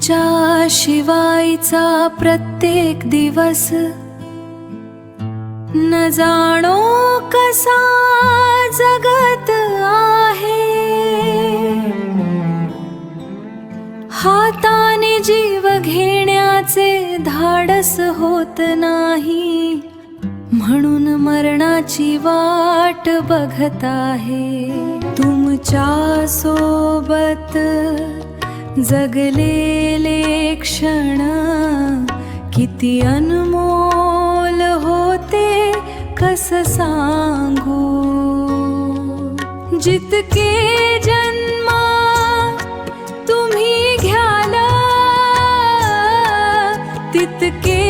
तुमच्या शिवायचा प्रत्येक दिवस न जाणो कसा जगत आहे। हाताने जीव घेण्याचे धाडस होत नाही, म्हणून मरणाची वाट बघत आहे। तुमच्या सोबत जगलेले क्षण किती अनमोल होते कस सांगू। जितके जन्म तुम्ही घ्याल तितके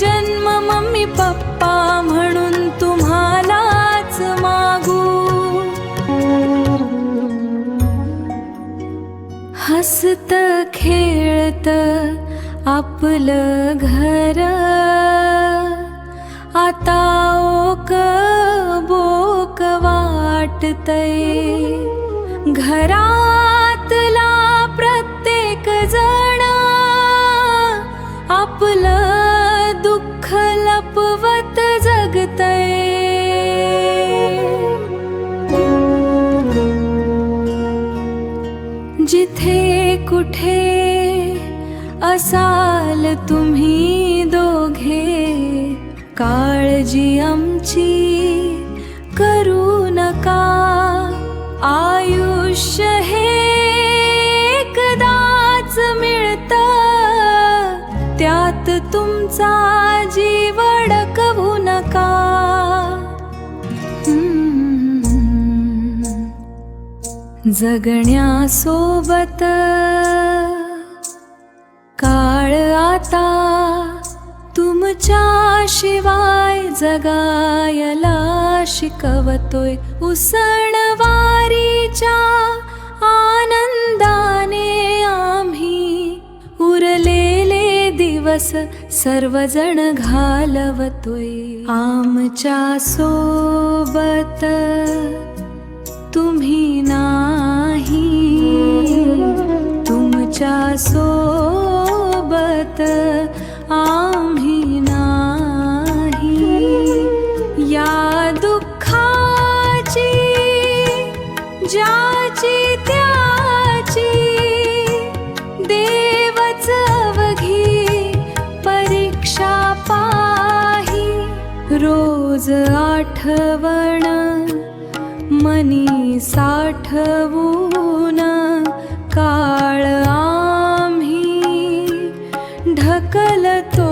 जन्म मम्मी पप्पा म्हणून तुम्हालाच मागू। हसत खेळत आपलं घर आता ओक बोक वाटतंय। घरातला प्रत्येक जण आपलं दुःख लपवत जगतय। जिथे कुठे असाल तुम्ही दोघे, काळजी आमची करू नका। आयुष्य हे एकदाच मिळतं, त्यात तुमचा जीव अडकवू नका। जगण्यासोबत काळ आता तुमच्या शिवाय जगायला शिकवतोय। उसणवारीच्या आनंदाने आम्ही उरलेले दिवस सर्वजण घालवतोय। आमच्या सोबत तुम्ही नाही, तुमच्या सोबत आम्ही नाही। या दुःखाची ज्याची त्याची देवच अवघी परीक्षा पाही। रोज आठवण मनी साठवून काळ आम्ही ढकलतो